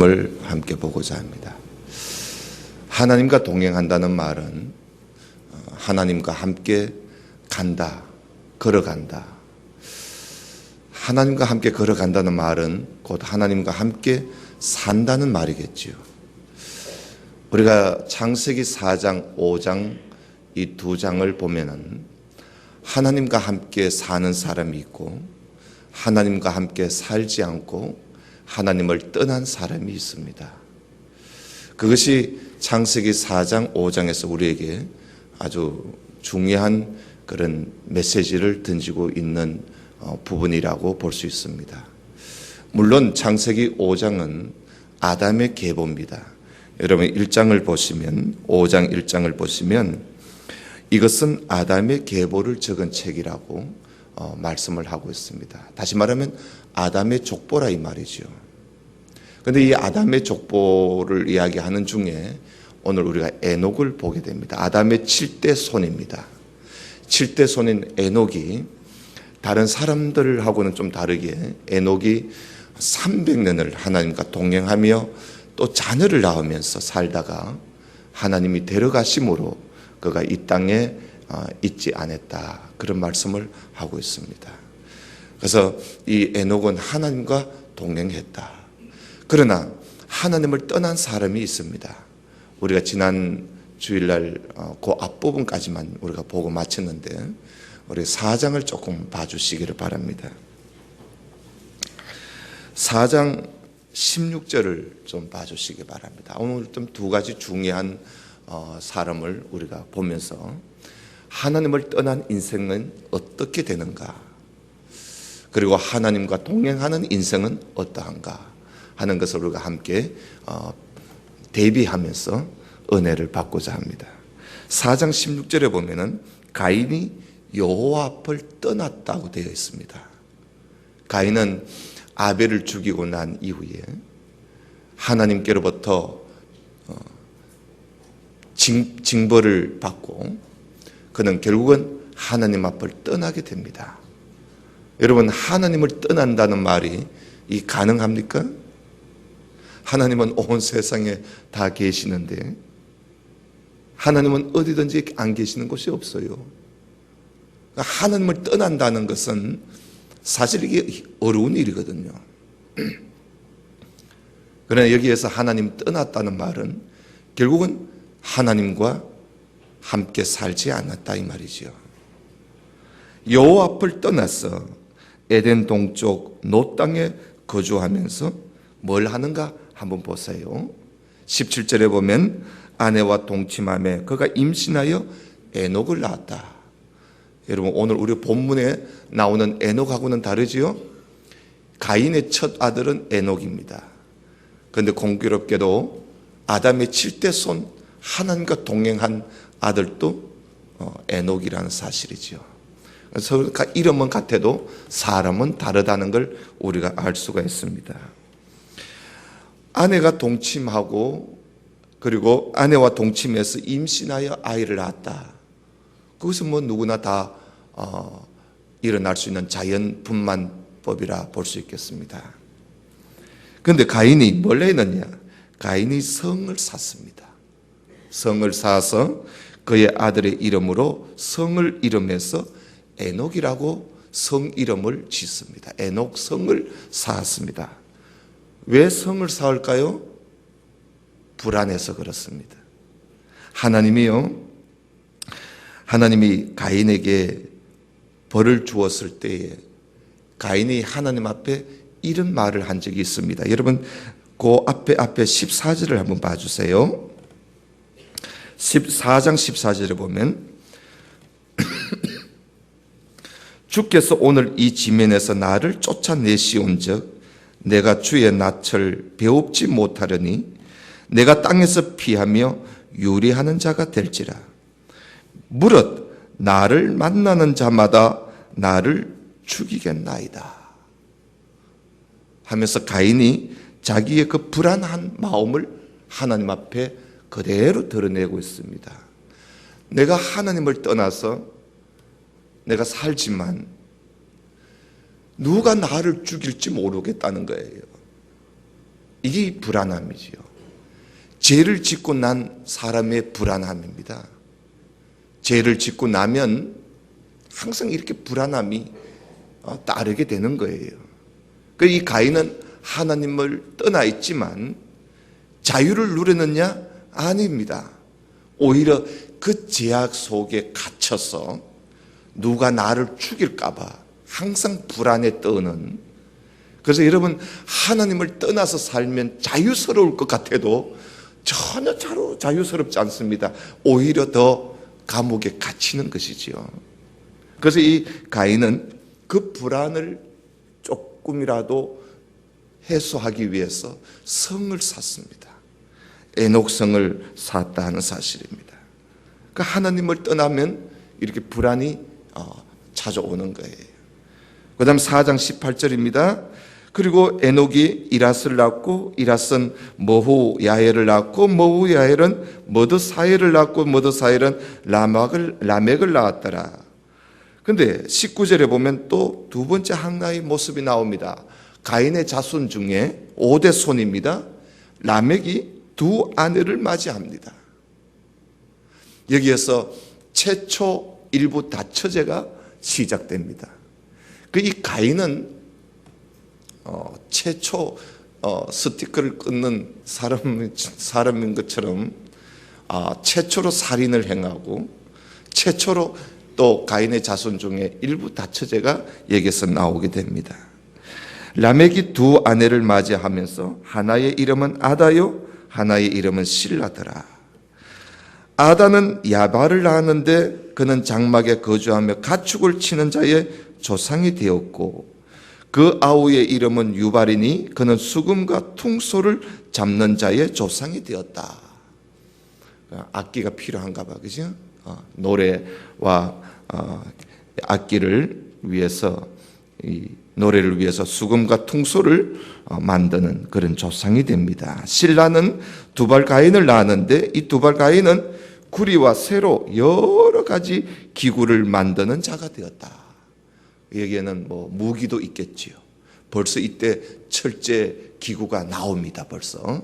말씀을 함께 보고자 합니다. 하나님과 동행한다는 말은 하나님과 함께 간다, 걸어간다. 하나님과 함께 걸어간다는 말은 곧 하나님과 함께 산다는 말이겠지요. 우리가 창세기 4장, 5장 이 두 장을 보면은 하나님과 함께 사는 사람이 있고 하나님과 함께 살지 않고 하나님을 떠난 사람이 있습니다. 그것이 창세기 4장, 5장에서 우리에게 아주 중요한 그런 메시지를 던지고 있는 부분이라고 볼 수 있습니다. 물론 창세기 5장은 아담의 계보입니다. 여러분 1장을 보시면 5장 1장을 보시면 이것은 아담의 계보를 적은 책이라고 말씀을 하고 있습니다. 다시 말하면 아담의 족보라 이 말이죠. 그런데 이 아담의 족보를 이야기하는 중에 오늘 우리가 에녹을 보게 됩니다. 아담의 7대 손입니다. 7대 손인 에녹이 다른 사람들하고는 좀 다르게 에녹이 300년을 하나님과 동행하며 또 자녀를 낳으면서 살다가 하나님이 데려가심으로 그가 이 땅에 있지 않았다. 그런 말씀을 하고 있습니다. 그래서 이 에녹은 하나님과 동행했다. 그러나 하나님을 떠난 사람이 있습니다. 우리가 지난 주일날 그 앞부분까지만 우리가 보고 마쳤는데 우리 4장을 조금 봐주시기를 바랍니다. 4장 16절을 좀 봐주시기 바랍니다. 오늘 좀 두 가지 중요한 사람을 우리가 보면서 하나님을 떠난 인생은 어떻게 되는가, 그리고 하나님과 동행하는 인생은 어떠한가 하는 것을 우리가 함께 대비하면서 은혜를 받고자 합니다. 4장 16절에 보면은 가인이 여호와 앞을 떠났다고 되어 있습니다. 가인은 아벨을 죽이고 난 이후에 하나님께로부터 징벌을 받고 그는 결국은 하나님 앞을 떠나게 됩니다. 여러분, 하나님을 떠난다는 말이 이 가능합니까? 하나님은 온 세상에 다 계시는데 하나님은 어디든지 안 계시는 곳이 없어요. 하나님을 떠난다는 것은 사실 이게 어려운 일이거든요. 그러나 여기에서 하나님 떠났다는 말은 결국은 하나님과 함께 살지 않았다 이 말이죠. 여호와 앞을 떠나서 에덴 동쪽 노 땅에 거주하면서 뭘 하는가 한번 보세요. 17절에 보면 아내와 동침하며 그가 임신하여 에녹을 낳았다. 여러분, 오늘 우리 본문에 나오는 에녹하고는 다르지요? 가인의 첫 아들은 에녹입니다. 그런데 공교롭게도 아담의 7대 손 하나님과 동행한 아들도 에녹이라는 사실이죠. 그래서 이름은 같아도 사람은 다르다는 걸 우리가 알 수가 있습니다. 아내가 동침하고 그리고 아내와 동침해서 임신하여 아이를 낳았다. 그것은 뭐 누구나 다 일어날 수 있는 자연 분만법이라 볼 수 있겠습니다. 그런데 가인이 뭘 했느냐? 가인이 성을 샀습니다. 성을 사서 그의 아들의 이름으로 성을 이름해서 에녹이라고 성 이름을 짓습니다. 에녹 성을 쌓았습니다. 왜 성을 쌓을까요? 불안해서 그렇습니다. 하나님이 가인에게 벌을 주었을 때에 가인이 하나님 앞에 이런 말을 한 적이 있습니다. 여러분 그 앞에 14절을 한번 봐주세요. 14장 14절에 보면 주께서 오늘 이 지면에서 나를 쫓아내시온즉 내가 주의 낯을 배웁지 못하려니 내가 땅에서 피하며 유리하는 자가 될지라. 무릇 나를 만나는 자마다 나를 죽이겠나이다 하면서 가인이 자기의 그 불안한 마음을 하나님 앞에 그대로 드러내고 있습니다. 내가 하나님을 떠나서 내가 살지만 누가 나를 죽일지 모르겠다는 거예요. 이게 불안함이지요. 죄를 짓고 난 사람의 불안함입니다. 죄를 짓고 나면 항상 이렇게 불안함이 따르게 되는 거예요. 이 가인은 하나님을 떠나 있지만 자유를 누렸느냐? 아닙니다. 오히려 그 제약 속에 갇혀서 누가 나를 죽일까 봐 항상 불안에 떠는, 그래서 여러분 하나님을 떠나서 살면 자유스러울 것 같아도 전혀 자유스럽지 않습니다. 오히려 더 감옥에 갇히는 것이지요. 그래서 이 가인은 그 불안을 조금이라도 해소하기 위해서 성을 샀습니다. 에녹성을 샀다 하는 사실입니다. 그 하나님을 떠나면 이렇게 불안이 찾아오는 거예요. 그 다음 4장 18절입니다. 그리고 에녹이 이랏을 낳고 이랏은 머후야엘을 낳고 머후야엘은 머드사엘을 낳고 머드사엘은 라멕을 낳았더라. 근데 19절에 보면 또 두 번째 하나의 모습이 나옵니다. 가인의 자손 중에 5대 손입니다. 라멕이 두 아내를 맞이합니다. 여기에서 최초 일부 다처제가 시작됩니다. 이 가인은 최초 스티커를 끊는 사람인 것처럼 최초로 살인을 행하고 최초로 또 가인의 자손 중에 일부 다처제가 여기서 나오게 됩니다. 라멕이 두 아내를 맞이하면서 하나의 이름은 아다요 하나의 이름은 실라더라. 아다는 야발을 낳았는데 그는 장막에 거주하며 가축을 치는 자의 조상이 되었고 그 아우의 이름은 유발이니 그는 수금과 퉁소를 잡는 자의 조상이 되었다. 악기가 필요한가 봐, 그죠? 노래와 악기를 위해서, 이 노래를 위해서 수금과 퉁소를 만드는 그런 조상이 됩니다. 실라는 두발 가인을 낳았는데 이 두발 가인은 구리와 쇠로 여러 가지 기구를 만드는 자가 되었다. 여기에는 무기도 있겠지요. 벌써 이때 철제 기구가 나옵니다. 벌써.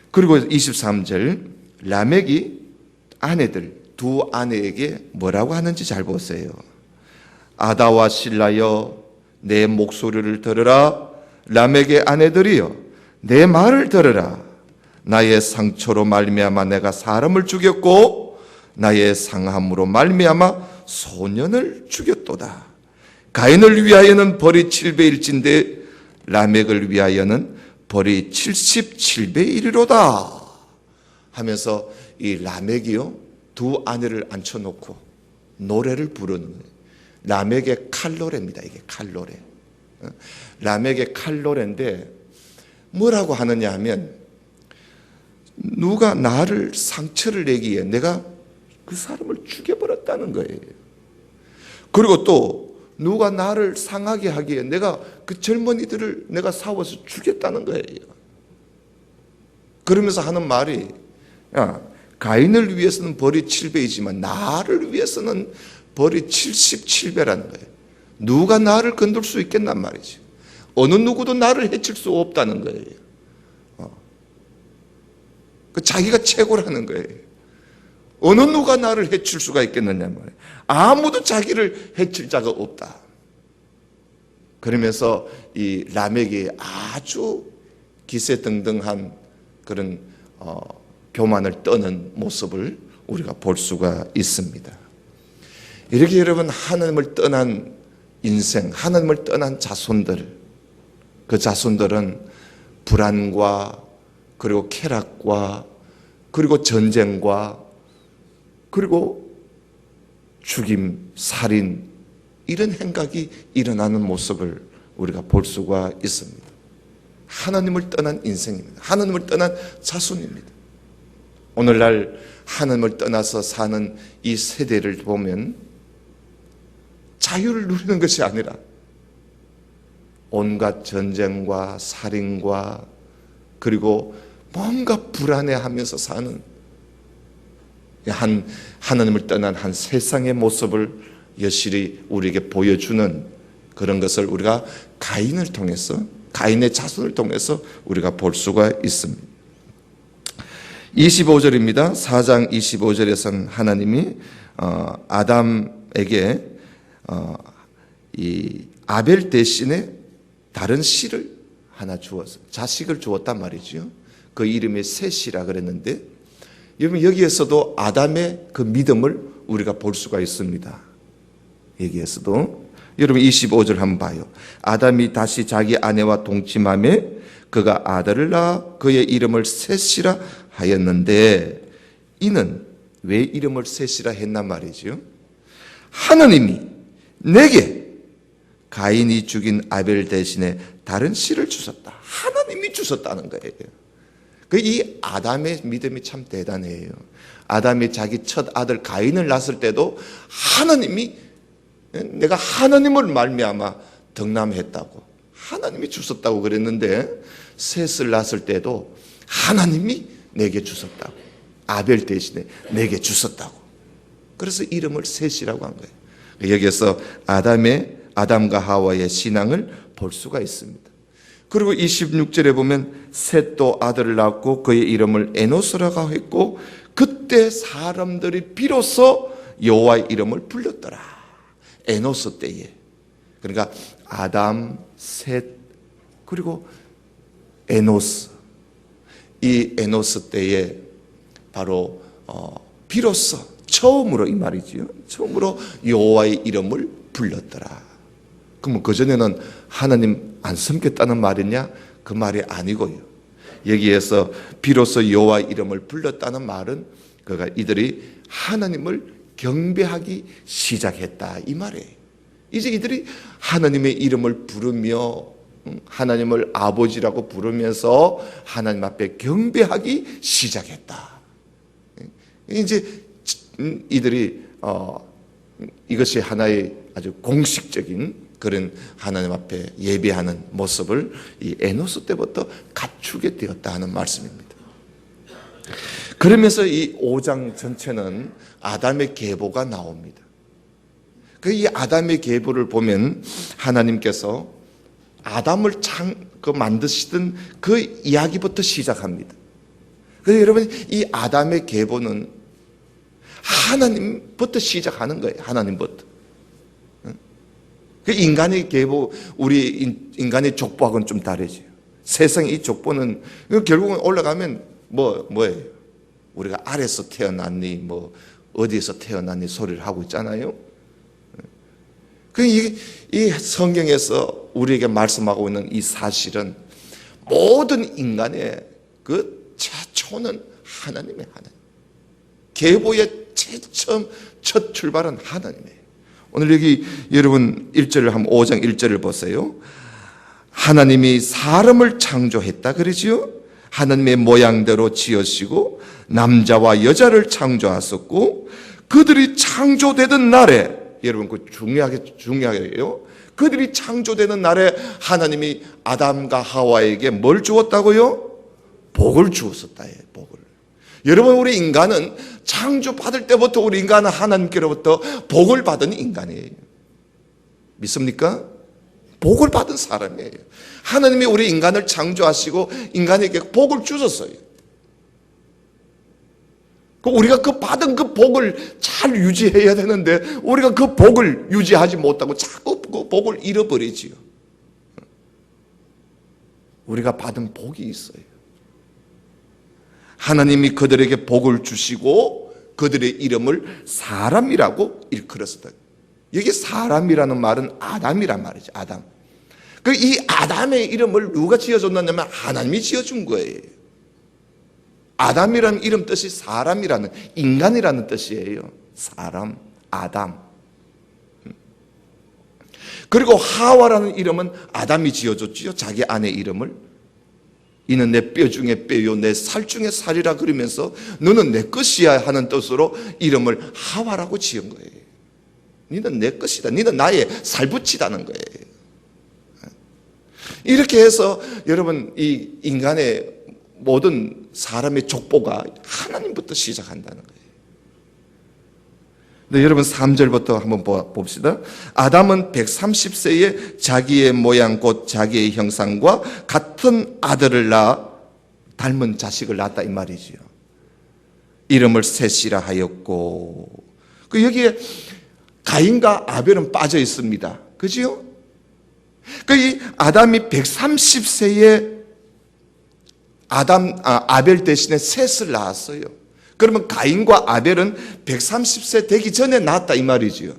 그리고 23절 라멕이 아내들 두 아내에게 뭐라고 하는지 잘 보세요. 아다와 실라여 내 목소리를 들으라. 라멕의 아내들이여 내 말을 들으라. 나의 상처로 말미암아 내가 사람을 죽였고 나의 상함으로 말미암아 소년을 죽였도다. 가인을 위하여는 벌이 7배일진데 라멕을 위하여는 벌이 77배이리로다 하면서 이 라멕이요 두 아내를 앉혀놓고 노래를 부르는 거예요. 라멕의 칼노래입니다. 이게 칼노래. 라멕의 칼노래인데 뭐라고 하느냐 하면 누가 나를 상처를 내기에 내가 그 사람을 죽여버렸다는 거예요. 그리고 또 누가 나를 상하게 하기에 내가 그 젊은이들을 내가 싸워서 죽였다는 거예요. 그러면서 하는 말이 가인을 위해서는 벌이 7배이지만 나를 위해서는 벌이 77배라는 거예요. 누가 나를 건들 수 있겠단 말이죠. 어느 누구도 나를 해칠 수 없다는 거예요. 자기가 최고라는 거예요. 어느 누가 나를 해칠 수가 있겠느냐 말이에요. 아무도 자기를 해칠 자가 없다. 그러면서 이 라멕이 아주 기세등등한 그런 교만을 떠는 모습을 우리가 볼 수가 있습니다. 이렇게 여러분 하나님을 떠난 인생, 하나님을 떠난 자손들, 그 자손들은 불안과 그리고 쾌락과 그리고 전쟁과 그리고 죽임, 살인 이런 행각이 일어나는 모습을 우리가 볼 수가 있습니다. 하나님을 떠난 인생입니다. 하나님을 떠난 자손입니다. 오늘날 하나님을 떠나서 사는 이 세대를 보면 자유를 누리는 것이 아니라 온갖 전쟁과 살인과 그리고 뭔가 불안해하면서 사는 하나님을 떠난 한 세상의 모습을 여실히 우리에게 보여주는 그런 것을 우리가 가인을 통해서 가인의 자손을 통해서 우리가 볼 수가 있습니다. 25절입니다. 4장 25절에서는 하나님이 아담에게 이 아벨 대신에 다른 씨를 하나 주었어. 자식을 주었단 말이죠. 그 이름이 셋이라 그랬는데, 여러분 여기에서도 아담의 그 믿음을 우리가 볼 수가 있습니다. 여기에서도 여러분 25절 한번 봐요. 아담이 다시 자기 아내와 동침하며 그가 아들을 낳아 그의 이름을 셋이라 하였는데, 이는 왜 이름을 셋이라 했단 말이죠? 하나님이 내게 가인이 죽인 아벨 대신에 다른 씨를 주셨다. 하나님이 주셨다는 거예요. 이 아담의 믿음이 참 대단해요. 아담이 자기 첫 아들 가인을 낳았을 때도 하나님이, 내가 하나님을 말미암아 덕남했다고, 하나님이 주셨다고 그랬는데, 셋을 낳았을 때도 하나님이 내게 주셨다고, 아벨 대신에 내게 주셨다고. 그래서 이름을 셋이라고 한 거예요. 여기에서 아담과 하와의 신앙을 볼 수가 있습니다. 그리고 26절에 보면 셋도 아들을 낳고 그의 이름을 에노스라고 했고, 그때 사람들이 비로소 여호와의 이름을 불렀더라. 에노스 때에. 그러니까 아담, 셋, 그리고 에노스. 이 에노스 때에 바로 비로소 처음으로, 이 말이지요, 처음으로 여호와의 이름을 불렀더라. 그러면 그전에는 하나님 안 섬겼다는 말이냐? 그 말이 아니고요. 여기에서 비로소 여호와의 이름을 불렀다는 말은 그가 이들이 하나님을 경배하기 시작했다, 이 말이에요. 이제 이들이 하나님의 이름을 부르며 하나님을 아버지라고 부르면서 하나님 앞에 경배하기 시작했다. 이제 이들이 이것이 하나의 아주 공식적인 그런 하나님 앞에 예배하는 모습을 이 에노스 때부터 갖추게 되었다 하는 말씀입니다. 그러면서 이 5장 전체는 아담의 계보가 나옵니다. 이 아담의 계보를 보면 하나님께서 아담을 만드시던 그 이야기부터 시작합니다. 그래서 여러분, 이 아담의 계보는 하나님부터 시작하는 거예요. 하나님부터. 그 인간의 계보, 우리 인간의 족보하고는 좀 다르죠. 세상의 이 족보는 결국은 올라가면 뭐예요? 우리가 아래서 태어났니, 어디에서 태어났니 소리를 하고 있잖아요. 이 성경에서 우리에게 말씀하고 있는 이 사실은 모든 인간의 그 최초는 하나님의 하나님. 계보의 최첨 첫 출발은 하나님이에요. 오늘 여기 여러분 1절을 한번 5장 1절을 보세요. 하나님이 사람을 창조했다 그러지요. 하나님의 모양대로 지으시고 남자와 여자를 창조하셨고, 그들이 창조되던 날에, 여러분 그 중요하게요. 그들이 창조되는 날에 하나님이 아담과 하와에게 뭘 주었다고요? 복을 주었었다. 복을. 여러분, 우리 인간은 창조받을 때부터 우리 인간은 하나님께로부터 복을 받은 인간이에요. 믿습니까? 복을 받은 사람이에요. 하나님이 우리 인간을 창조하시고 인간에게 복을 주셨어요. 우리가 그 받은 그 복을 잘 유지해야 되는데 우리가 그 복을 유지하지 못하고 자꾸 그 복을 잃어버리지요. 우리가 받은 복이 있어요. 하나님이 그들에게 복을 주시고 그들의 이름을 사람이라고 일컬었다. 여기 사람이라는 말은 아담이란 말이죠. 아담. 이 아담의 이름을 누가 지어줬냐면 하나님이 지어준 거예요. 아담이라는 이름 뜻이 사람이라는, 인간이라는 뜻이에요. 사람, 아담. 그리고 하와라는 이름은 아담이 지어줬지요. 자기 아내 이름을. 이는 내 뼈 중에 뼈요 내 살 중에 살이라 그러면서 너는 내 것이야 하는 뜻으로 이름을 하와라고 지은 거예요. 너는 내 것이다. 너는 나의 살붙이다는 거예요. 이렇게 해서 여러분, 이 인간의 모든 사람의 족보가 하나님부터 시작한다는 거예요. 네, 여러분 3절부터 한번 봅시다. 아담은 130세에 자기의 모양 곧 자기의 형상과 같은 아들을 낳아 닮은 자식을 낳았다 이 말이지요. 이름을 셋이라 하였고, 그 여기에 가인과 아벨은 빠져 있습니다. 그지요? 그 이 아담이 130세에 아벨 대신에 셋을 낳았어요. 그러면 가인과 아벨은 130세 되기 전에 낳았다 이 말이지요.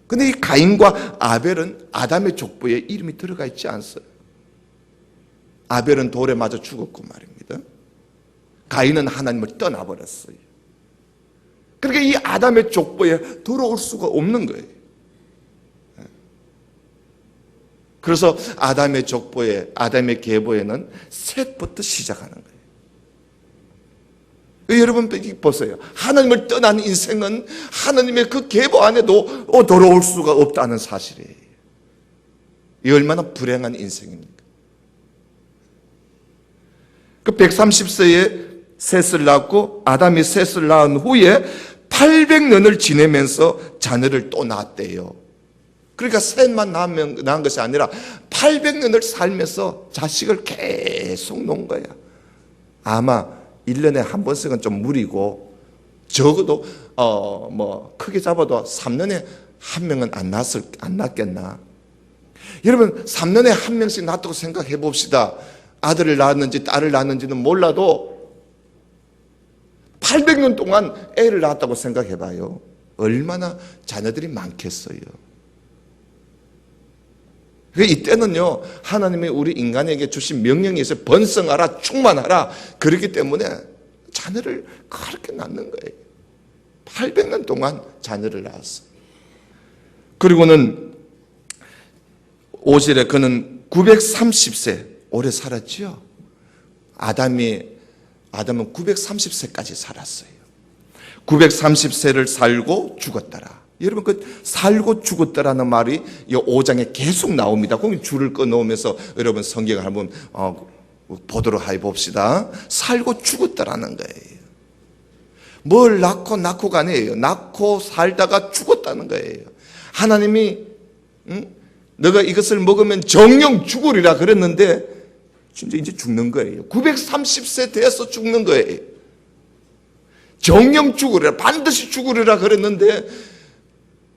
근데 이 가인과 아벨은 아담의 족보에 이름이 들어가 있지 않어요. 아벨은 돌에 맞아 죽었고 말입니다. 가인은 하나님을 떠나버렸어요. 그러니까 이 아담의 족보에 들어올 수가 없는 거예요. 그래서 아담의 족보에, 아담의 계보에는 셋부터 시작하는 거예요. 여러분 보세요. 하나님을 떠난 인생은 하나님의 그 계보 안에도 돌아올 수가 없다는 사실이에요. 이 얼마나 불행한 인생입니까? 그 130세에 셋을 낳고 아담이 셋을 낳은 후에 800년을 지내면서 자녀를 또 낳았대요. 그러니까 셋만 낳은 것이 아니라 800년을 살면서 자식을 계속 놓은 거야. 아마 1년에 한 번씩은 좀 무리고 적어도 크게 잡아도 3년에 한 명은 안 낳았겠나. 여러분 3년에 한 명씩 낳았다고 생각해 봅시다. 아들을 낳았는지 딸을 낳았는지는 몰라도 800년 동안 애를 낳았다고 생각해 봐요. 얼마나 자녀들이 많겠어요. 이때는요, 하나님이 우리 인간에게 주신 명령이 있어요. 번성하라, 충만하라. 그렇기 때문에 자녀를 그렇게 낳는 거예요. 800년 동안 자녀를 낳았어요. 그리고는 5절에 그는 930세 오래 살았죠. 아담은 930세까지 살았어요. 930세를 살고 죽었더라. 여러분 그 살고 죽었다라는 말이 이 5장에 계속 나옵니다. 거기 줄을 꺼놓으면서 여러분 성경을 한번 보도록 해봅시다. 살고 죽었다라는 거예요. 뭘 낳고가 아니에요. 낳고 살다가 죽었다는 거예요. 하나님이 너가 이것을 먹으면 정령 죽으리라 그랬는데 진짜 이제 죽는 거예요. 930세 돼서 죽는 거예요. 정령 죽으리라, 반드시 죽으리라 그랬는데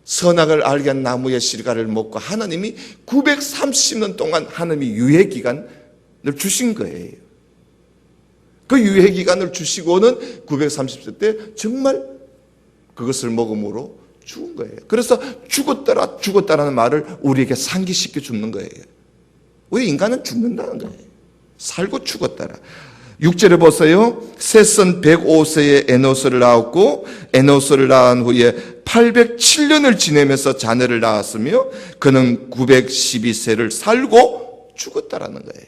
선악을 알게 한 나무의 실과를 먹고 하나님이 930년 동안 하나님이 유예기간을 주신 거예요. 그 유예기간을 주시고는 930세 때 정말 그것을 먹음으로 죽은 거예요. 그래서 죽었다라는 말을 우리에게 상기시켜 주는 거예요. 우리 인간은 죽는다는 거예요. 살고 죽었다라. 6절에 보세요. 셋은 105세에 에노스를 낳았고 에노스를 낳은 후에 807년을 지내면서 자녀를 낳았으며 그는 912세를 살고 죽었다라는 거예요.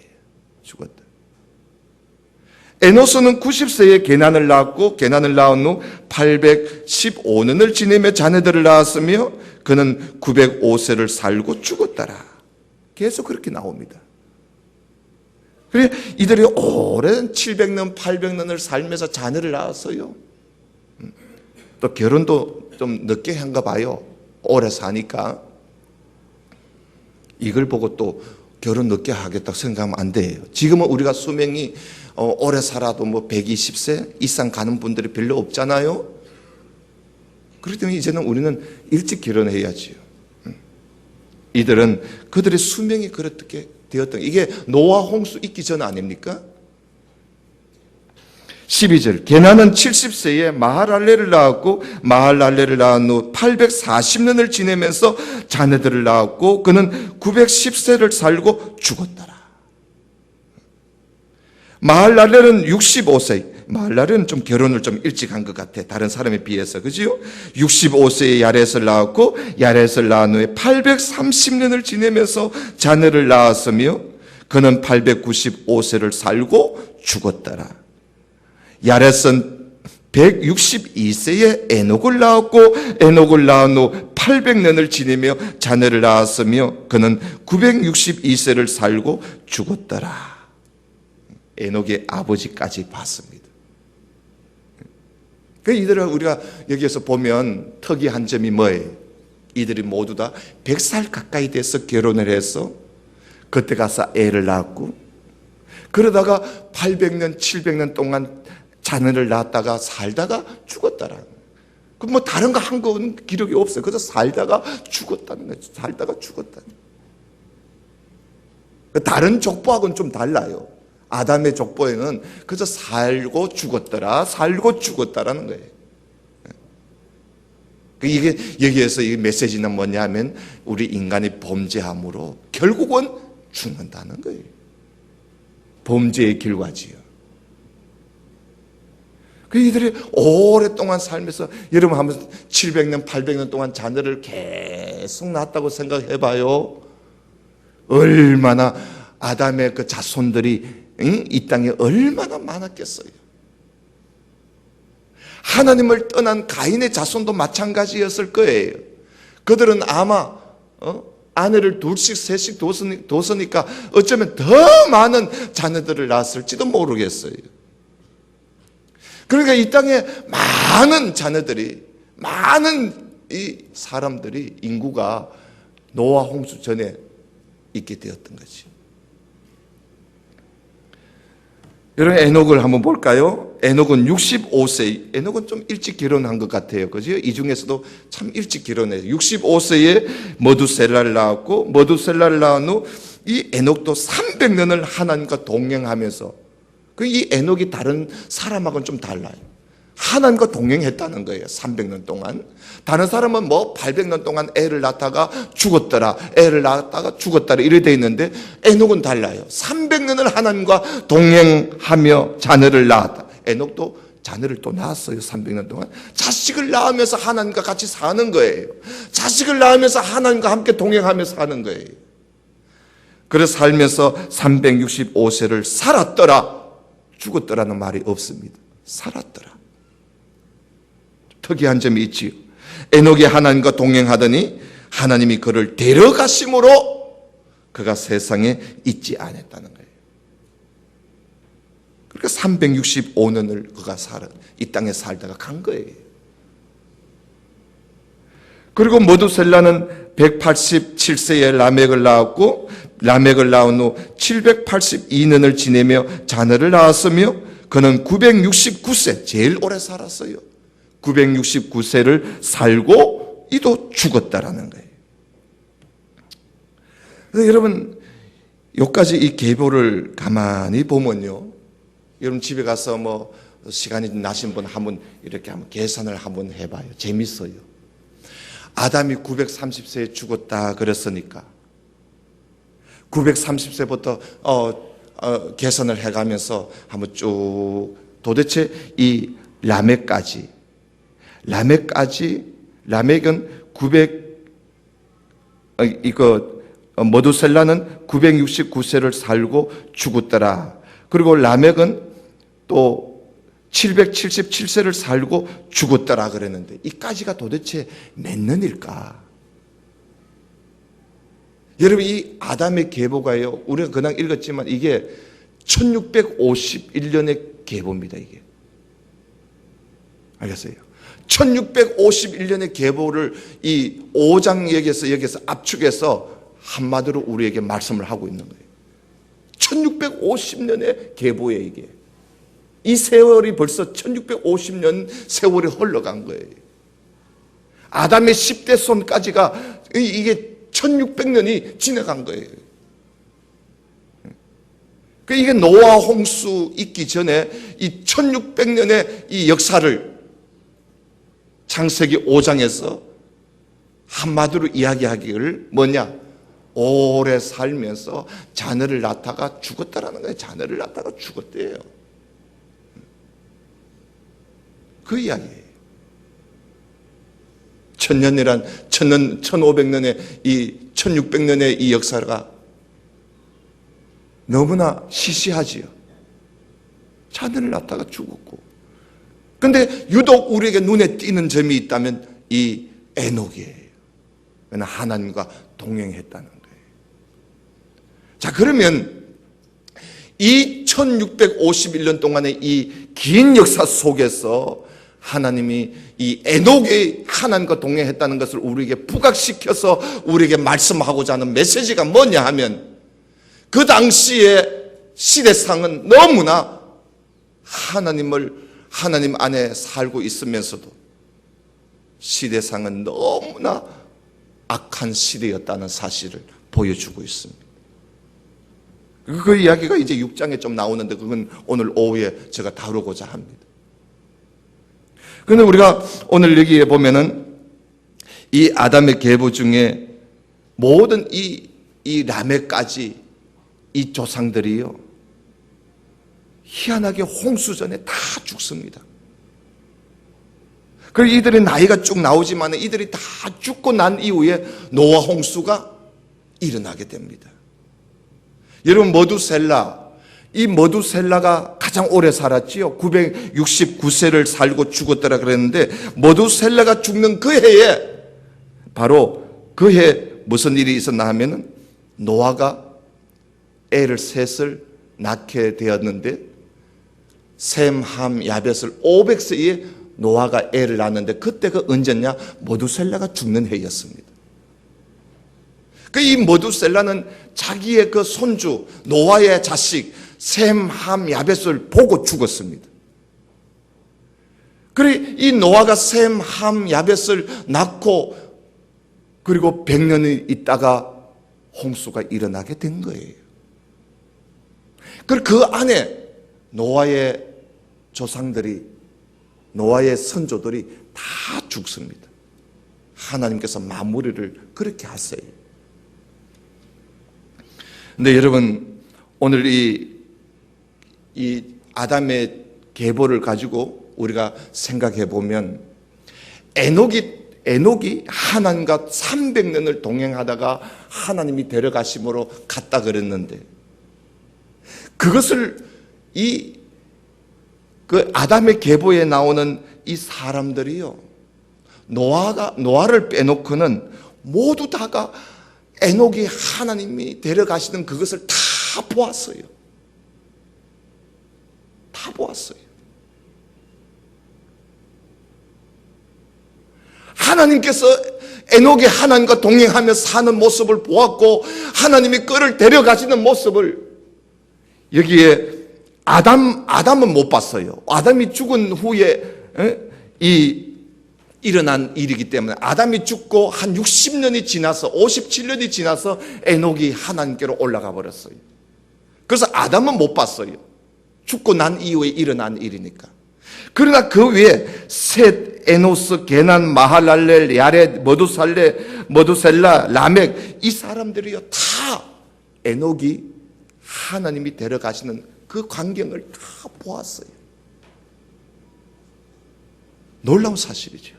죽었다. 에노스는 90세에 게난을 낳았고 게난을 낳은 후 815년을 지내며 자녀들을 낳았으며 그는 905세를 살고 죽었다라. 계속 그렇게 나옵니다. 그래 이들이 오랜 700년, 800년을 살면서 자녀를 낳았어요. 또 결혼도 좀 늦게 한가 봐요. 오래 사니까. 이걸 보고 또 결혼 늦게 하겠다고 생각하면 안 돼요. 지금은 우리가 수명이 오래 살아도 뭐 120세 이상 가는 분들이 별로 없잖아요. 그렇기 때문에 이제는 우리는 일찍 결혼해야지요. 이들은 그들의 수명이 그렇게 되었던 이게 노아 홍수 있기 전 아닙니까? 12절 게나는 70세에 마할랄레를 낳았고 마할랄레를 낳은 후 840년을 지내면서 자녀들을 낳았고 그는 910세를 살고 죽었더라. 마할랄레는 65세 마할랄레는 좀 결혼을 좀 일찍 한 것 같아. 다른 사람에 비해서. 그지요? 65세에 야렛을 낳았고 야렛을 낳은 후에 830년을 지내면서 자녀를 낳았으며 그는 895세를 살고 죽었더라. 야렛은 162세에 에녹을 낳았고 에녹을 낳은 후 800년을 지내며 자녀를 낳았으며 그는 962세를 살고 죽었더라. 에녹의 아버지까지 봤습니다. 그 이들을 우리가 여기에서 보면 특이한 점이 뭐예요? 이들이 모두 다 100살 가까이 돼서 결혼을 해서 그때 가서 애를 낳았고, 그러다가 800년, 700년 동안 자녀를 낳았다가 살다가 죽었다라는 거예요. 그 뭐 다른 거 한 건 기록이 없어요. 그래서 살다가 죽었다는 거예요. 살다가 죽었다는 거예요. 다른 족보하고는 좀 달라요. 아담의 족보에는 그저 살고 죽었더라, 살고 죽었다라는 거예요. 이게 여기에서 이 메시지는 뭐냐면 우리 인간이 범죄함으로 결국은 죽는다는 거예요. 범죄의 결과지요. 이들이 오랫동안 살면서, 여러분 한번 700년, 800년 동안 자녀를 계속 낳았다고 생각해봐요. 얼마나 아담의 그 자손들이 이 땅에 얼마나 많았겠어요. 하나님을 떠난 가인의 자손도 마찬가지였을 거예요. 그들은 아마 아내를 둘씩 셋씩 뒀으니까 어쩌면 더 많은 자녀들을 낳았을지도 모르겠어요. 그러니까 이 땅에 많은 자녀들이, 많은 이 사람들이, 인구가 노아 홍수 전에 있게 되었던 거지. 여러분 에녹을 한번 볼까요? 에녹은 65세, 에녹은 좀 일찍 결혼한 것 같아요. 그죠? 이 중에서도 참 일찍 결혼해요. 65세에 머두셀라를 낳았고, 머두셀라를 낳은 후 이 에녹도 300년을 하나님과 동행하면서, 이 에녹이 다른 사람하고는 좀 달라요. 하나님과 동행했다는 거예요. 300년 동안. 다른 사람은 뭐 800년 동안 애를 낳다가 죽었더라, 애를 낳다가 죽었더라 이래 돼 있는데 에녹은 달라요. 300년을 하나님과 동행하며 자녀를 낳았다. 에녹도 자녀를 또 낳았어요. 300년 동안 자식을 낳으면서 하나님과 같이 사는 거예요. 자식을 낳으면서 하나님과 함께 동행하면서 사는 거예요. 그래서 살면서 365세를 살았더라. 죽었더라는 말이 없습니다. 살았더라. 특이한 점이 있지요. 에녹이 하나님과 동행하더니 하나님이 그를 데려가심으로 그가 세상에 있지 않았다는 거예요. 그러니까 365년을 그가 이 땅에 살다가 간 거예요. 그리고 머두셀라는 187세에 라멕을 낳았고, 라멕을 낳은 후 782년을 지내며 자녀를 낳았으며, 그는 969세, 제일 오래 살았어요. 969세를 살고 이도 죽었다라는 거예요. 그래서 여러분, 여기까지 이 계보를 가만히 보면요, 여러분 집에 가서 뭐 시간이 나신 분 한번 이렇게 한번 계산을 한번 해봐요. 재밌어요. 아담이 930세에 죽었다 그랬으니까 930세부터 계산을 해가면서 한번 쭉 도대체 이 라멕은 900 머두셀라는 969세를 살고 죽었더라. 그리고 라멕은 또 777세를 살고 죽었더라 그랬는데 이까지가 도대체 몇 년일까? 여러분, 이 아담의 계보가요, 우리가 그냥 읽었지만 이게 1651년의 계보입니다. 이게 알겠어요? 1651년의 계보를 이 5장 여기서 압축해서 한마디로 우리에게 말씀을 하고 있는 거예요. 1650년의 계보에 이게. 이 세월이 벌써 1650년 세월이 흘러간 거예요. 아담의 10대 손까지가 이게 1600년이 지나간 거예요. 이게 노아 홍수 있기 전에 이 1600년의 이 역사를 창세기 5장에서 한마디로 이야기하기를 뭐냐? 오래 살면서 자녀를 낳다가 죽었다라는 거예요. 자녀를 낳다가 죽었대요. 그 이야기예요. 1500년의 이 1600년의 이 역사가 너무나 시시하지요. 자녀를 낳다가 죽었고. 근데 유독 우리에게 눈에 띄는 점이 있다면 이 에녹이에요. 하나님과 동행했다는 거예요. 자, 그러면 이 1651년 동안의 이 긴 역사 속에서 하나님이 이 에녹이 하나님과 동행했다는 것을 우리에게 부각시켜서 우리에게 말씀하고자 하는 메시지가 뭐냐 하면, 그 당시에 시대상은 너무나 하나님 안에 살고 있으면서도 시대상은 너무나 악한 시대였다는 사실을 보여주고 있습니다. 그 이야기가 이제 6장에 좀 나오는데 그건 오늘 오후에 제가 다루고자 합니다. 그런데 우리가 오늘 여기에 보면은 이 아담의 계보 중에 모든 이 라멕까지 이 조상들이요, 희한하게 홍수전에 다 죽습니다. 그리고 이들의 나이가 쭉 나오지만 이들이 다 죽고 난 이후에 노아 홍수가 일어나게 됩니다. 여러분, 이 머두셀라가 가장 오래 살았지요. 969세를 살고 죽었더라 그랬는데, 머두셀라가 죽는 그 해에, 바로 그 해에 무슨 일이 있었나 하면은 노아가 애를 셋을 낳게 되었는데, 셈, 함, 야벳을 500세에 노아가 애를 낳았는데, 그때가 언제냐? 머두셀라가 죽는 해였습니다. 이 머두셀라는 자기의 그 손주 노아의 자식 셈, 함, 야벳을 보고 죽었습니다. 그리고 이 노아가 셈, 함, 야벳을 낳고 그리고 100년이 있다가 홍수가 일어나게 된 거예요. 그리고 그 안에 노아의 조상들이, 노아의 선조들이 다 죽습니다. 하나님께서 마무리를 그렇게 하세요. 근데 여러분, 오늘 이 아담의 계보를 가지고 우리가 생각해 보면, 에녹이 하나님과 300년을 동행하다가 하나님이 데려가심으로 갔다 그랬는데, 그것을 그 아담의 계보에 나오는 이 사람들이요, 노아를 빼놓고는 모두 다가 에녹이 하나님이 데려가시는 그것을 다 보았어요. 다 보았어요. 하나님께서 에녹이 하나님과 동행하며 사는 모습을 보았고, 하나님이 그를 데려가시는 모습을, 여기에 아담은 못 봤어요. 아담이 죽은 후에 일어난 일이기 때문에, 아담이 죽고 한 60년이 지나서 57년이 지나서 에녹이 하나님께로 올라가 버렸어요. 그래서 아담은 못 봤어요. 죽고 난 이후에 일어난 일이니까. 그러나 그 위에 셋, 에노스, 게난, 마할랄렐, 야렛, 머두셀라, 라멕, 이 사람들이요 다 에녹이 하나님이 데려가시는 그 광경을 다 보았어요. 놀라운 사실이죠.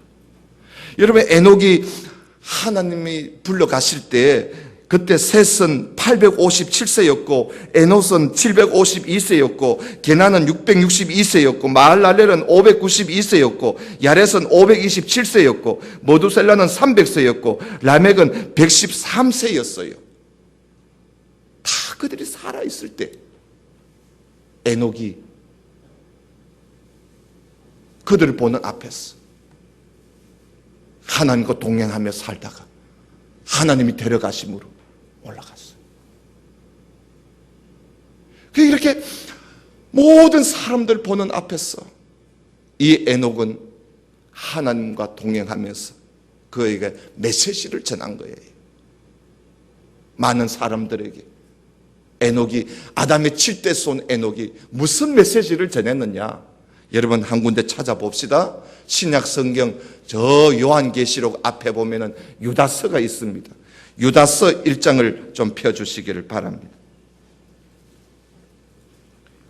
여러분, 에녹이 하나님이 불러가실 때 그때 셋은 857세였고 에노스는 752세였고 게나는 662세였고 마할랄렐은 592세였고 야렛은 527세였고 머두셀라는 300세였고 라멕은 113세였어요. 다 그들이 살아있을 때 에녹이 그들을 보는 앞에서 하나님과 동행하며 살다가 하나님이 데려가심으로 올라갔어요. 이렇게 모든 사람들 보는 앞에서 이 에녹은 하나님과 동행하면서 그에게 메시지를 전한 거예요. 많은 사람들에게 에녹이, 아담의 7대 손 에녹이 무슨 메시지를 전했느냐? 여러분, 한 군데 찾아봅시다. 신약 성경 저 요한계시록 앞에 보면은 유다서가 있습니다. 유다서 1장을 좀 펴주시기를 바랍니다.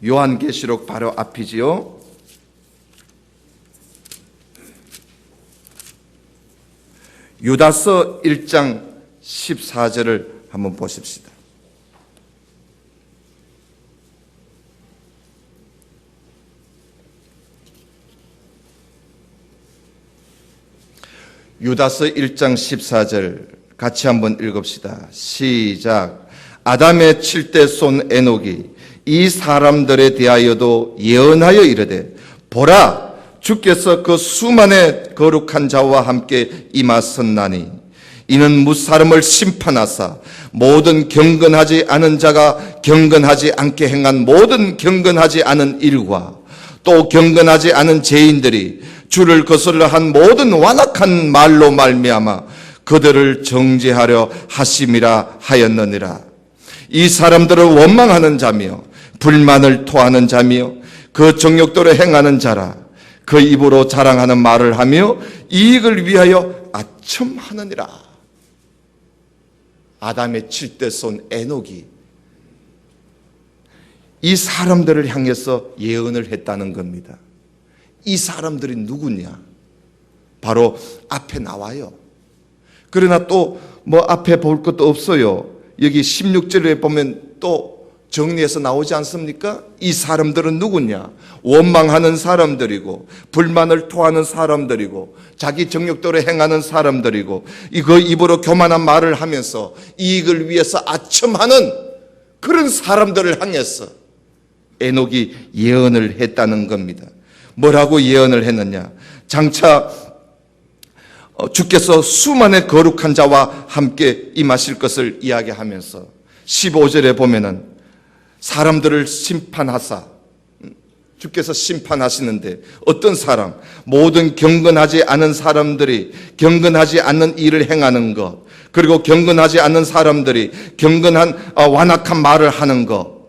요한계시록 바로 앞이지요. 유다서 1장 14절을 한번 보십시다. 유다서 1장 14절 같이 한번 읽읍시다. 시작. 아담의 7대 손 에녹이 이 사람들에 대하여도 예언하여 이르되 보라, 주께서 그 수만의 거룩한 자와 함께 임하셨나니 이는 무사람을 심판하사 모든 경건하지 않은 자가 경건하지 않게 행한 모든 경건하지 않은 일과 또 경건하지 않은 죄인들이 주를 거슬러 한 모든 완악한 말로 말미암아 그들을 정죄하려 하심이라 하였느니라. 이 사람들은 원망하는 자며 불만을 토하는 자며 그 정욕대로 행하는 자라. 그 입으로 자랑하는 말을 하며 이익을 위하여 아첨하느니라. 아담의 7대 손 에녹이 이 사람들을 향해서 예언을 했다는 겁니다. 이 사람들이 누구냐? 바로 앞에 나와요. 그러나 또 뭐 앞에 볼 것도 없어요. 여기 16절에 보면 또 정리해서 나오지 않습니까? 이 사람들은 누구냐? 원망하는 사람들이고 불만을 토하는 사람들이고 자기 정욕대로 행하는 사람들이고 그 입으로 교만한 말을 하면서 이익을 위해서 아첨하는 그런 사람들을 향해서 에녹이 예언을 했다는 겁니다. 뭐라고 예언을 했느냐? 장차 주께서 수만의 거룩한 자와 함께 임하실 것을 이야기하면서 15절에 보면은 사람들을 심판하사, 주께서 심판하시는데 어떤 사람? 모든 경건하지 않은 사람들이 경건하지 않는 일을 행하는 것, 그리고 경건하지 않는 사람들이 경건한 완악한 말을 하는 것,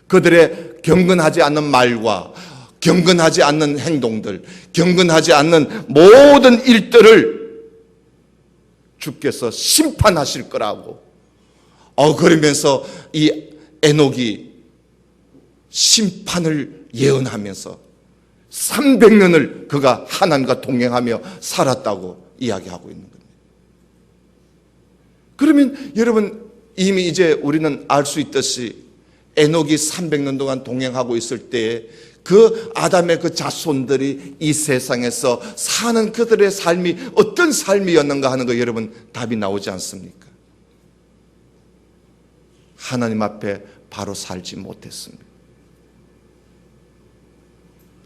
그들의 경건하지 않는 말과 경건하지 않는 행동들, 경건하지 않는 모든 일들을 주께서 심판하실 거라고. 그러면서 이 에녹이 심판을 예언하면서 300년을 그가 하나님과 동행하며 살았다고 이야기하고 있는 겁니다. 그러면 여러분 이미 이제 우리는 알 수 있듯이 에녹이 300년 동안 동행하고 있을 때에 그 아담의 그 자손들이 이 세상에서 사는 그들의 삶이 어떤 삶이었는가 하는 거 여러분 답이 나오지 않습니까? 하나님 앞에 바로 살지 못했습니다.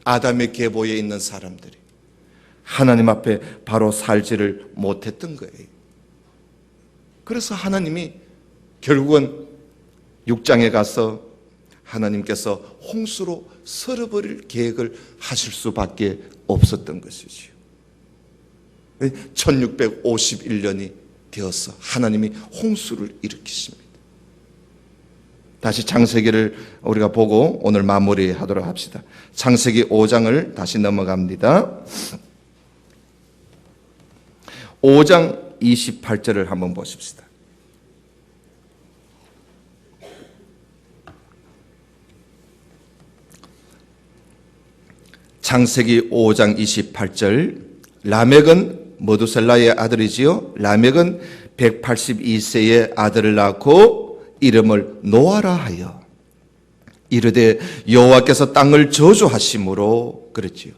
아담의 계보에 있는 사람들이 하나님 앞에 바로 살지를 못했던 거예요. 그래서 하나님이 결국은 6장에 가서 하나님께서 홍수로 썰어버릴 계획을 하실 수밖에 없었던 것이지요. 1651년이 되어서 하나님이 홍수를 일으키십니다. 다시 창세기를 우리가 보고 오늘 마무리하도록 합시다. 창세기 5장을 다시 넘어갑니다. 5장 28절을 한번 보십시다. 창세기 5장 28절. 라멕은 머두셀라의 아들이지요. 라멕은 182세의 아들을 낳고 이름을 노아라 하여 이르되 여호와께서 땅을 저주하심으로 그랬지요.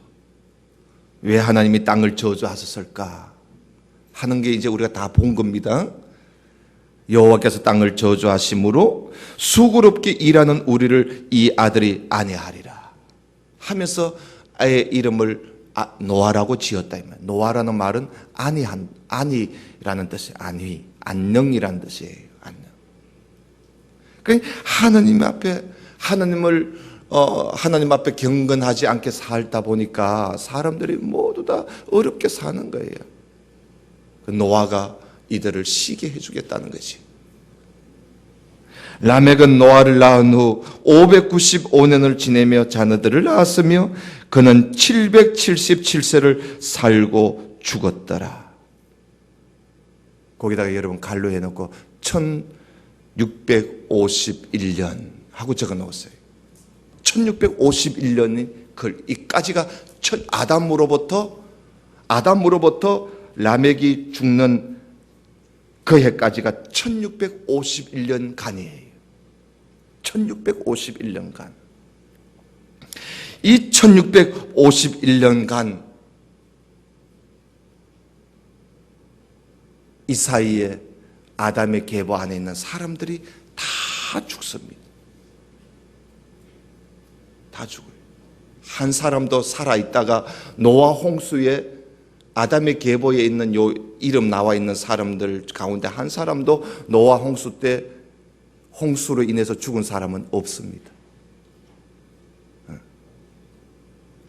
왜 하나님이 땅을 저주하셨을까 하는 게 이제 우리가 다 본 겁니다. 여호와께서 땅을 저주하심으로 수고롭게 일하는 우리를 이 아들이 안해하리라 하면서 아예 이름을 노아라고 지었다. 노아라는 말은 안이라는 뜻이 안위, 안녕이라는 뜻이에요. 안녕. 그러니까 하나님 앞에 하나님 앞에 경건하지 않게 살다 보니까 사람들이 모두 다 어렵게 사는 거예요. 노아가 이들을 쉬게 해주겠다는 거지. 라멕은 노아를 낳은 후 595년을 지내며 자녀들을 낳았으며 그는 777세를 살고 죽었더라. 거기다가 여러분 갈로 해놓고 1651년 하고 적어 놓았어요. 1651년이 이까지가 아담으로부터 라멕이 죽는 그 해까지가 1651년간이에요. 1651년간. 이 1651년간 이 사이에 아담의 계보 안에 있는 사람들이 다 죽습니다. 다 죽어요. 한 사람도 살아있다가 노아 홍수에 아담의 계보에 있는 요 이름 나와 있는 사람들 가운데 한 사람도 노아 홍수 때 홍수로 인해서 죽은 사람은 없습니다.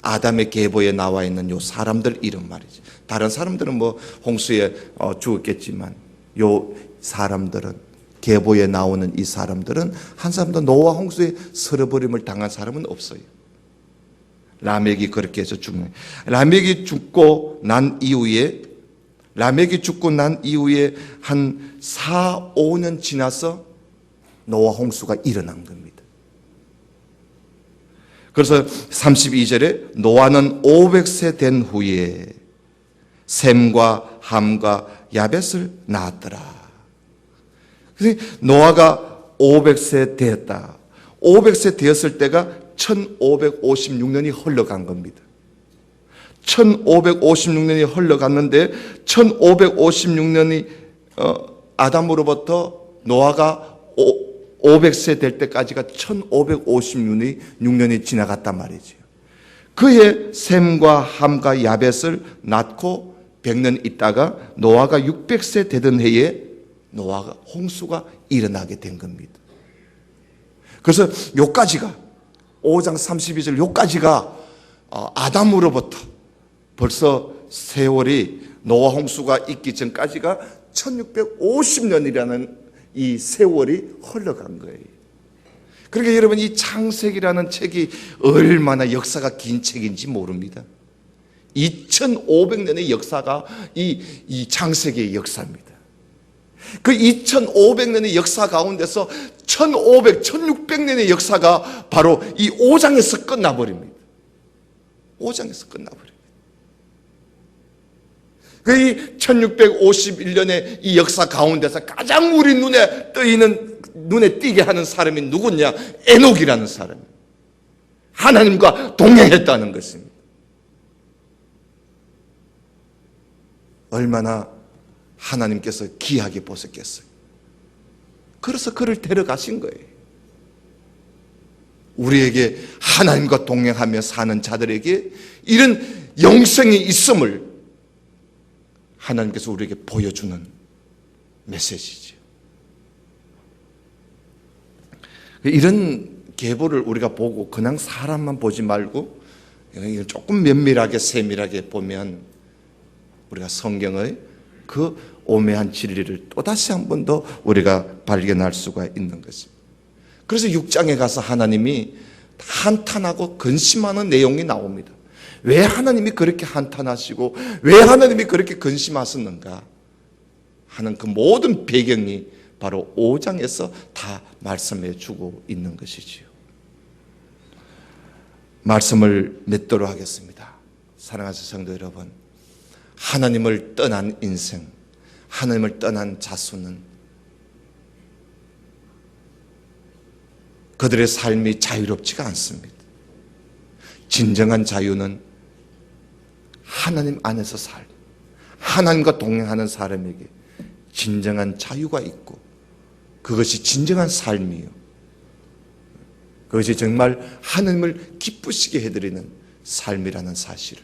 아담의 계보에 나와 있는 요 사람들 이름 말이죠. 다른 사람들은 뭐 홍수에 죽었겠지만 요 사람들은, 계보에 나오는 이 사람들은 한 사람도 노아 홍수에 쓸어버림을 당한 사람은 없어요. 라멕이 그렇게 해서 죽는. 라멕이 죽고 난 이후에 한 4, 5년 지나서 노아 홍수가 일어난 겁니다. 그래서 32절에 노아는 500세 된 후에 셈과 함과 야벳을 낳았더라. 그래서 노아가 500세 되었다. 500세 되었을 때가 1556년이 흘러간 겁니다. 1556년이 흘러갔는데 1556년이 아담으로부터 노아가 500세 될 때까지가 1556년이 지나갔단 말이죠. 그해 셈과 함과 야벳을 낳고 100년 있다가 노아가 600세 되던 해에 노아가 홍수가 일어나게 된 겁니다. 그래서 요까지가 5장 32절 요까지가 아담으로부터 벌써 세월이 노아 홍수가 있기 전까지가 1650년이라는 이 세월이 흘러간 거예요. 그러니까 여러분, 이 창세기라는 책이 얼마나 역사가 긴 책인지 모릅니다. 2500년의 역사가 이 창세기의 역사입니다. 그 2500년의 역사 가운데서 1600년의 역사가 바로 이 5장에서 끝나버립니다. 5장에서 끝나버립니다. 그 1651년의 이 역사 가운데서 가장 우리 눈에 띄게 하는 사람이 누구냐? 에녹이라는 사람. 하나님과 동행했다는 것입니다. 얼마나 하나님께서 귀하게 보셨겠어요. 그래서 그를 데려가신 거예요. 우리에게 하나님과 동행하며 사는 자들에게 이런 영생이 있음을 하나님께서 우리에게 보여주는 메시지죠. 이런 계보를 우리가 보고 그냥 사람만 보지 말고 조금 면밀하게 세밀하게 보면 우리가 성경의 그 오묘한 진리를 또다시 한 번 더 우리가 발견할 수가 있는 것입니다. 그래서 6장에 가서 하나님이 한탄하고 근심하는 내용이 나옵니다. 왜 하나님이 그렇게 한탄하시고 왜 하나님이 그렇게 근심하셨는가 하는 그 모든 배경이 바로 5장에서 다 말씀해 주고 있는 것이지요. 말씀을 맺도록 하겠습니다. 사랑하는 성도 여러분, 하나님을 떠난 인생, 하나님을 떠난 자수는 그들의 삶이 자유롭지가 않습니다. 진정한 자유는 하나님 안에서 하나님과 동행하는 사람에게 진정한 자유가 있고 그것이 진정한 삶이요. 그것이 정말 하나님을 기쁘시게 해드리는 삶이라는 사실을.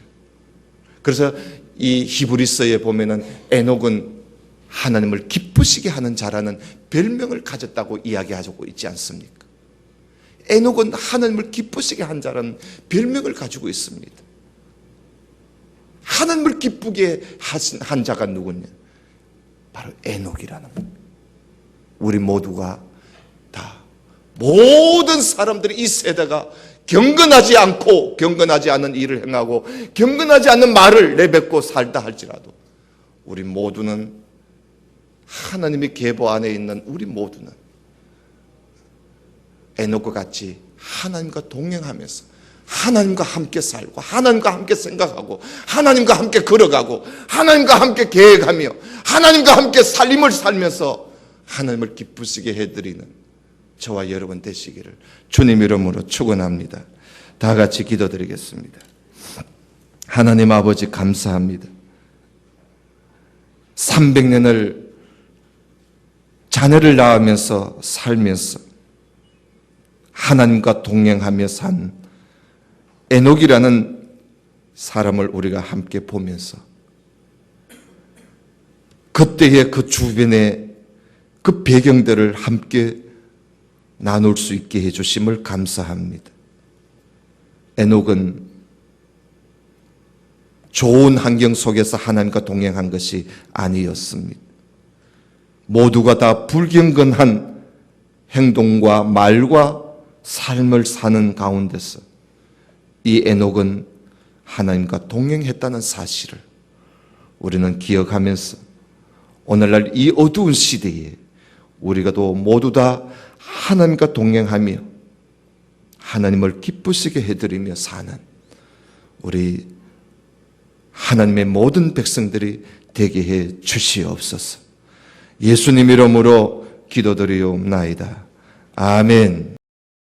그래서 이 히브리서에 보면은 에녹은 하나님을 기쁘시게 하는 자라는 별명을 가졌다고 이야기하고 있지 않습니까? 에녹은 하나님을 기쁘시게 한 자라는 별명을 가지고 있습니다. 하나님을 기쁘게 한 자가 누구냐? 바로 에녹이라는 겁니다. 우리 모두가 다 모든 사람들이 이 세대가 경건하지 않은 일을 행하고 경건하지 않는 말을 내뱉고 살다 할지라도 우리 모두는 하나님의 계보 안에 있는 우리 모두는 에녹과 같이 하나님과 동행하면서 하나님과 함께 살고 하나님과 함께 생각하고 하나님과 함께 걸어가고 하나님과 함께 계획하며 하나님과 함께 삶을 살면서 하나님을 기쁘시게 해드리는 저와 여러분 되시기를 주님 이름으로 축원합니다. 다 같이 기도드리겠습니다. 하나님 아버지 감사합니다. 300년을 자녀를 낳으면서 살면서 하나님과 동행하며 산 에녹이라는 사람을 우리가 함께 보면서 그때의 그 주변의 그 배경들을 함께 나눌 수 있게 해주심을 감사합니다. 에녹은 좋은 환경 속에서 하나님과 동행한 것이 아니었습니다. 모두가 다 불경건한 행동과 말과 삶을 사는 가운데서 이 에녹은 하나님과 동행했다는 사실을 우리는 기억하면서 오늘날 이 어두운 시대에 우리가 또 모두 다 하나님과 동행하며 하나님을 기쁘시게 해드리며 사는 우리 하나님의 모든 백성들이 되게 해 주시옵소서. 예수님 이름으로 기도드리옵나이다. 아멘.